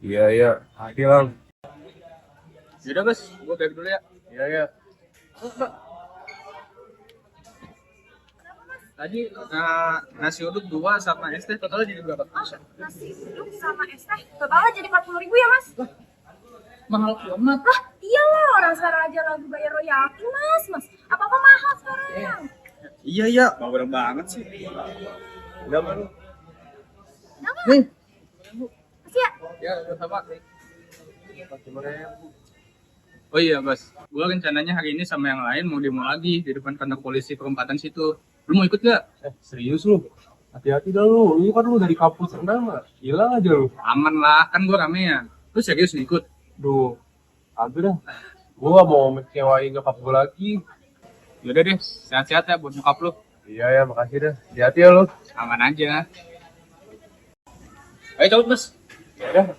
Iya. Hati lang. Yaudah Bos, gue balik dulu ya. Iya. Tadi nasi uduk 2 sama es teh totalnya jadi berapa? Nasi uduk sama es teh totalnya jadi 40.000 ya mas? Mahal banget. Ah iyalah, orang sekarang aja lagu bayar royalti mas. Apa-apa mahal sekarang. Iya, bawel banget sih. Udah kan? Udah nggak? Masih ya? Ya, udah sama. Oh iya Bos, gue rencananya hari ini sama yang lain mau demo lagi di depan kantor polisi perempatan situ. Lu mau ikut gak? Serius lu? Hati-hati dah lu. Lu kan lu dari kampus rendah mah. Hilang aja lu. Aman lah, kan gue ramean. Lu serius nih ikut? Duh. Agak dah. Gua gak mau mengecewain nyokap gua lagi. Yaudah deh, sehat-sehat ya buat nyokap lu. Iya, makasih dah. Hati-hati ya lu. Aman aja. Ayo cabut Bos. Ya.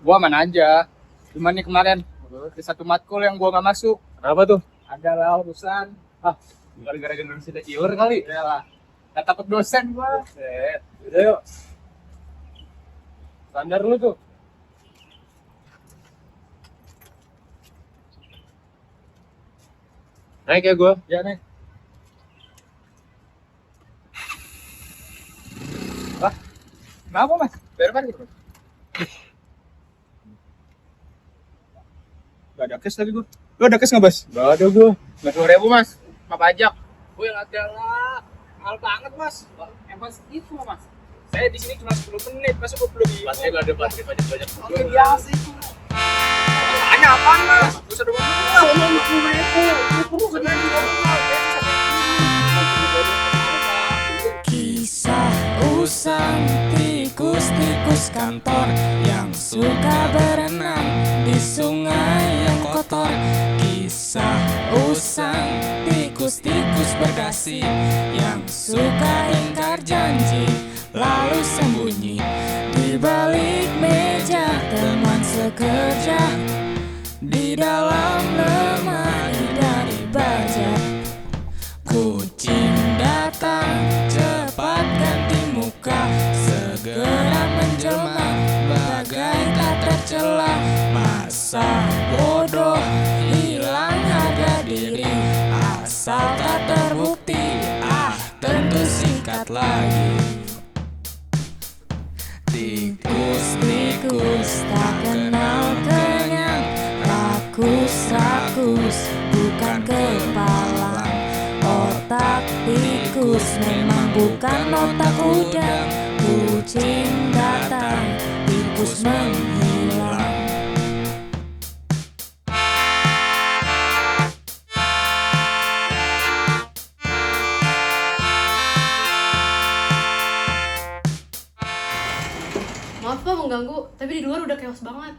Gua aman aja. Cuman nih kemarin di satu matkul yang gua gak masuk. Kenapa tuh? Adalah urusan. Gara-gara generasi iur kali. Ya lah. Gak takut dosen gua. Udah yuk. Standar lu tuh. Naik ya gua. Ya nih. Kenapa Mas? Bayar parkir Mas? Gak ada cash lagi gua. Lu ada cash nggak Bos? Gak ada gua. 20.000 Mas. Apa pajak? Gue yang ada lah. Mahal banget Mas. Emang segitu Mas. Saya di sini cuma 10 menit, masa gue belum ini. Pasti gak ada pajak banyak. Oke biasa itu. Tanya apaan Mas? Gak usah doang lah. Kisah usang tikus-tikus kantor yang suka berenang di sungai yang kotor. Kisah usang tikus-tikus berdasi yang suka ingkar janji lalu sembunyi di balik meja teman sekerja, di dalam lemari dari baja. Kucing datang cepat ganti muka, segera menjelma bagai tak tercela. Masa bodoh hilang harga diri, asal tak terbukti tentu singkat lagi. Tikus-tikus tak kenal kenyang, rakus-rakus bukan kepala. Otak tikus memang bukan otak udang. Kucing datang, tikus menghilang. Maaf Pak mengganggu, tapi di luar udah chaos banget.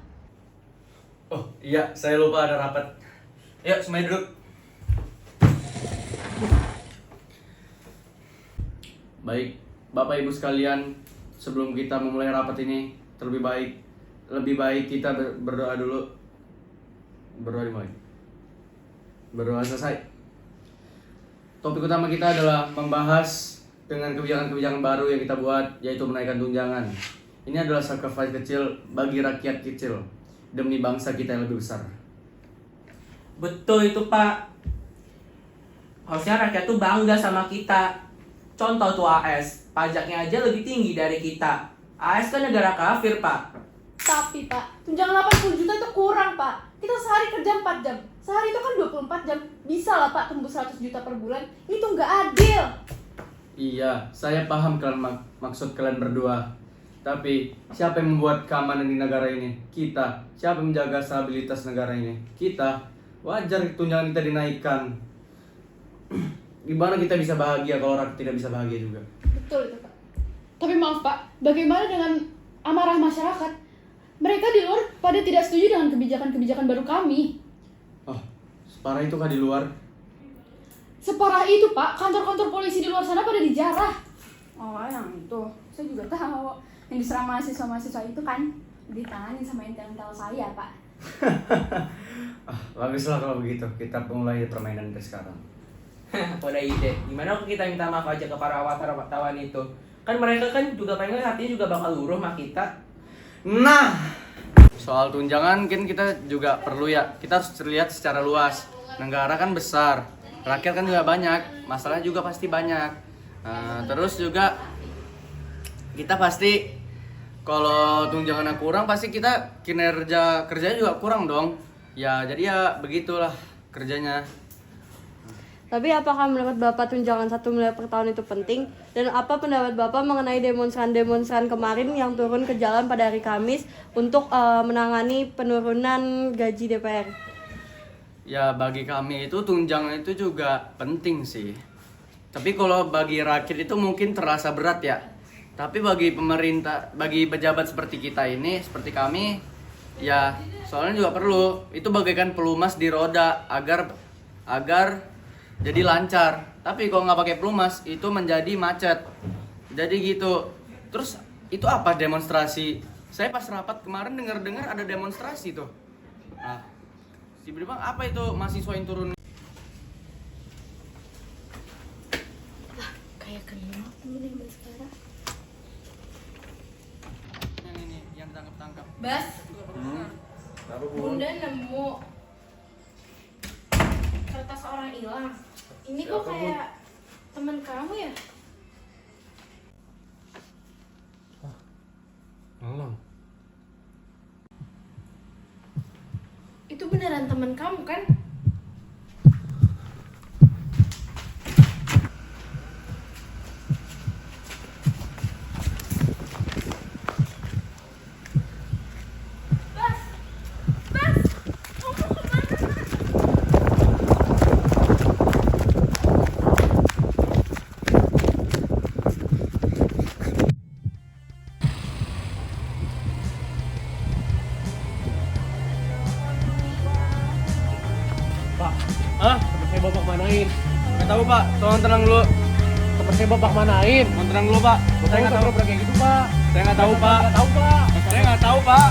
Oh iya, saya lupa ada rapat. Yuk, semuanya duduk. Baik, Bapak Ibu sekalian, sebelum kita memulai rapat ini, lebih baik kita berdoa dulu. Berdoa dimulai. Berdoa selesai. Topik utama kita adalah membahas dengan kebijakan-kebijakan baru yang kita buat, yaitu menaikkan tunjangan. Ini adalah sacrifice kecil bagi rakyat kecil demi bangsa kita yang lebih besar. Betul itu Pak. Harusnya rakyat tuh bangga sama kita. Contoh tuh AS, pajaknya aja lebih tinggi dari kita. AS kan negara kafir Pak. Tapi Pak, tunjangan 80 juta itu kurang Pak. Kita sehari kerja 4 jam. Sehari itu kan 24 jam. Bisa lah Pak tembus 100 juta per bulan. Itu nggak adil. Iya, saya paham kalian maksud kalian berdua. Tapi siapa yang membuat keamanan di negara ini? Kita. Siapa yang menjaga stabilitas negara ini? Kita. Wajar tunjangan kita dinaikkan. Gimana kita bisa bahagia kalau rakyat tidak bisa bahagia juga? Betul itu Pak. Tapi maaf Pak, bagaimana dengan amarah masyarakat? Mereka di luar pada tidak setuju dengan kebijakan-kebijakan baru kami. Oh, separah itu kah di luar? Separah itu Pak, kantor-kantor polisi di luar sana pada dijarah. Oh yang itu, saya juga tahu. Yang diserang mahasiswa-mahasiswa itu kan ditangani sama intel-intel saya Pak. Baguslah kalau begitu. Kita mulai permainan dari sekarang. Aku ada ide. Gimana kalau kita minta maaf aja ke para wartawan itu? Kan mereka kan juga pengen hatinya juga bakal luruh sama kita. Nah, soal tunjangan kan kita juga perlu ya. Kita harus lihat secara luas. Negara kan besar, rakyat kan juga banyak, masalahnya juga pasti banyak. Terus juga kita pasti kalau tunjangannya kurang pasti kita kerjanya juga kurang dong. Ya jadi ya begitulah kerjanya. Tapi apakah menurut Bapak tunjangan 1 miliar per tahun itu penting? Dan apa pendapat Bapak mengenai demonstran-demonstran kemarin yang turun ke jalan pada hari Kamis untuk menangani penurunan gaji DPR? Ya bagi kami itu tunjangan itu juga penting sih. Tapi kalau bagi rakyat itu mungkin terasa berat ya. Tapi bagi pemerintah, bagi pejabat seperti kita ini, seperti kami, ya soalnya juga perlu. Itu bagaikan pelumas di roda agar jadi lancar. Tapi kalau nggak pakai pelumas itu menjadi macet. Jadi gitu. Terus itu apa demonstrasi? Saya pas rapat kemarin dengar ada demonstrasi tuh. Nah, tiba-tiba apa itu mahasiswa yang turun? Kayak kenal temen yang sekarang. Ini yang tangkap. Bas, Bunda nemu kertas orang hilang. Ini kok kayak teman kamu ya? Belum. Itu beneran teman kamu kan? Hah? Temen saya bapak manain. Nggak tahu Pak, tolong tenang dulu. Temen saya bapak manain. Tolong tenang dulu Pak. Saya nggak tahu. Kayak gitu pak. Saya nggak tahu Pak. Nggak tahu pak. Saya nggak tahu Pak.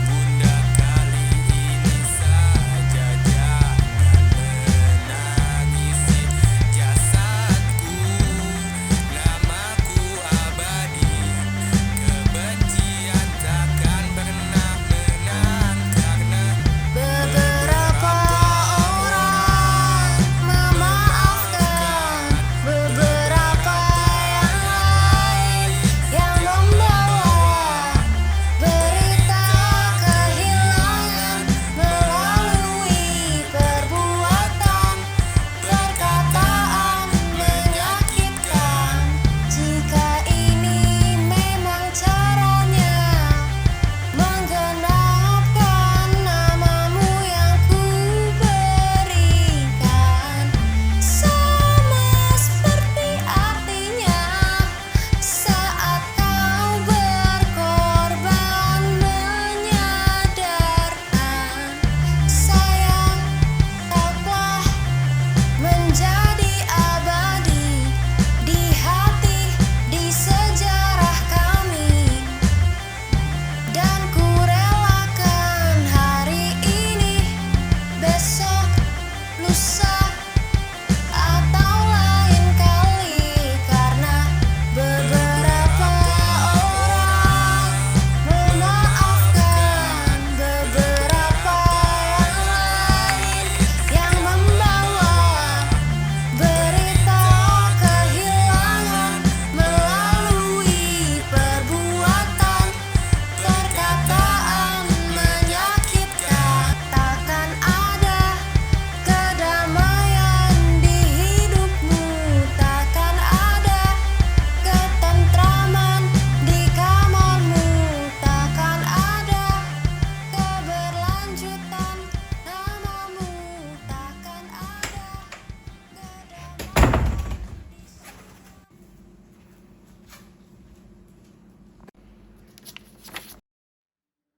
Bunda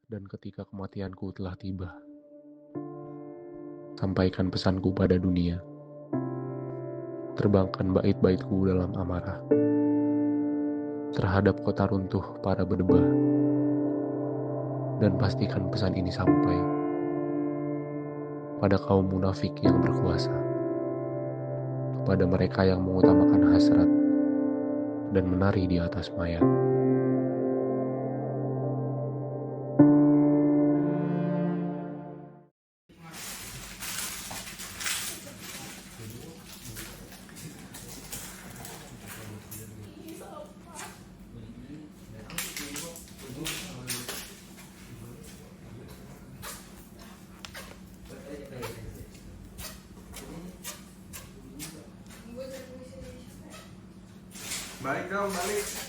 Dan ketika kematianku telah tiba, sampaikan pesanku pada dunia. Terbangkan bait-baitku dalam amarah terhadap kota runtuh para berdebah. Dan pastikan pesan ini sampai pada kaum munafik yang berkuasa, kepada mereka yang mengutamakan hasrat dan menari di atas mayat. Balik dong, balik.